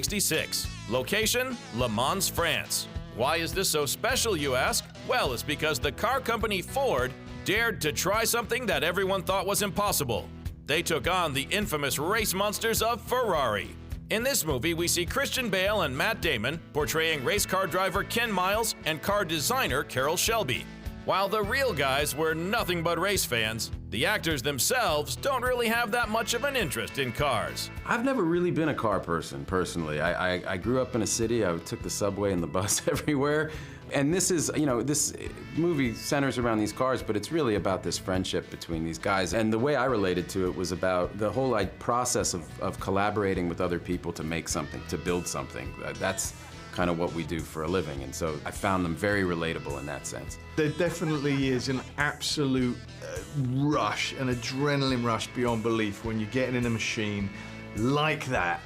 1966. Location, Le Mans, France. Why is this so special, you ask? Well, it's because the car company Ford dared to try something that everyone thought was impossible. They took on the infamous race monsters of Ferrari. In this movie, we see Christian Bale and Matt Damon portraying race car driver Ken Miles and car designer Carroll Shelby. While the real guys were nothing but race fans, the actors themselves don't really have that much of an interest in cars. I've never really been a car person, personally. I grew up in a city. I took the subway and the bus everywhere. And this is, this movie centers around these cars, but it's really about this friendship between these guys. And the way I related to it was about the whole process of collaborating with other people to make something, to build something. That's kind of what we do for a living, and so I found them very relatable in that sense. There definitely is an absolute rush, an adrenaline rush beyond belief when you're getting in a machine like that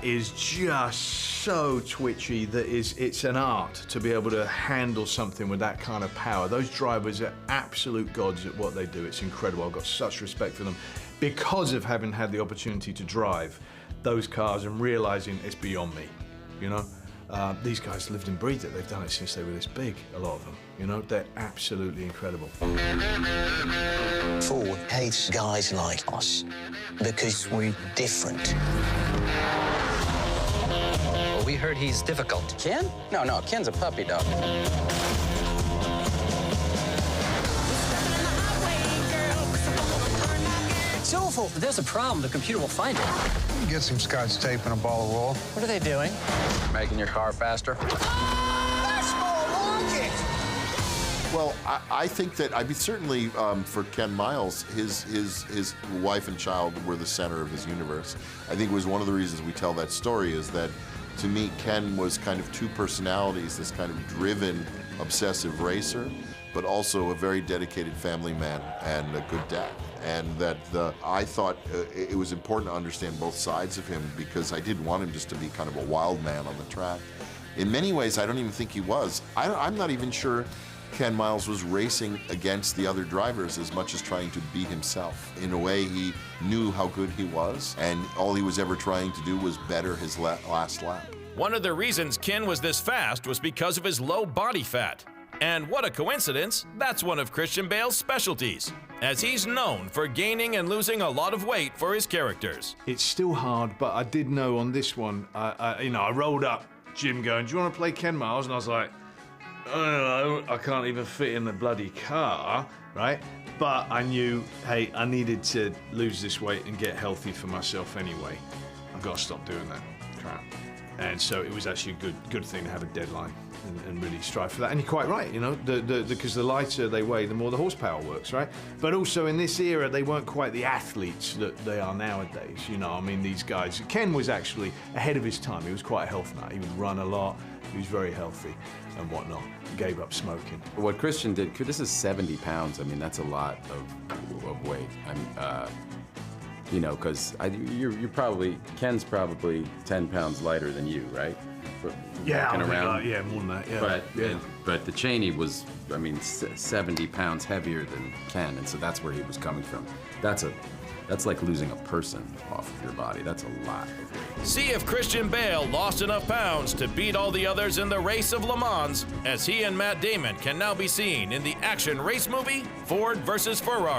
is just so twitchy that it's an art to be able to handle something with that kind of power. Those drivers are absolute gods at what they do. It's incredible. I've got such respect for them because of having had the opportunity to drive those cars and realizing it's beyond me, These guys lived and breathed it. They've done it since they were this big, a lot of them. They're absolutely incredible. Ford hates guys like us because we're different. Well, we heard he's difficult. Ken? No, Ken's a puppy dog. It's awful. If there's a problem, the computer will find it. Get some Scotch tape and a ball of wool. What are they doing? Making your car faster. That's more like it! Well, I think that, certainly for Ken Miles, his wife and child were the center of his universe. I think it was one of the reasons we tell that story is that, to me, Ken was kind of two personalities, this kind of driven, obsessive racer, but also a very dedicated family man and a good dad. And that I thought it was important to understand both sides of him because I didn't want him just to be kind of a wild man on the track. In many ways, I don't even think he was. I'm not even sure Ken Miles was racing against the other drivers as much as trying to be himself. In a way, he knew how good he was, and all he was ever trying to do was better his last lap. One of the reasons Ken was this fast was because of his low body fat. And what a coincidence, that's one of Christian Bale's specialties, as he's known for gaining and losing a lot of weight for his characters. It's still hard, but I did know on this one, I rolled up, Jim going, do you want to play Ken Miles? And I was like, oh, I can't even fit in the bloody car, right? But I knew, hey, I needed to lose this weight and get healthy for myself anyway. I've got to stop doing that crap. And so it was actually a good thing to have a deadline and really strive for that. And you're quite right, because the lighter they weigh, the more the horsepower works, right? But also in this era, they weren't quite the athletes that they are nowadays. These guys. Ken was actually ahead of his time. He was quite a health nut. He would run a lot. He was very healthy and whatnot. He gave up smoking. What Christian did, this is 70 pounds. That's a lot of weight. Because Ken's probably 10 pounds lighter than you, right? Yeah, more than that, yeah. But the Cheney was, 70 pounds heavier than Ken, and so that's where he was coming from. That's like losing a person off of your body. That's a lot of weight. See if Christian Bale lost enough pounds to beat all the others in the race of Le Mans, as he and Matt Damon can now be seen in the action race movie Ford vs. Ferrari.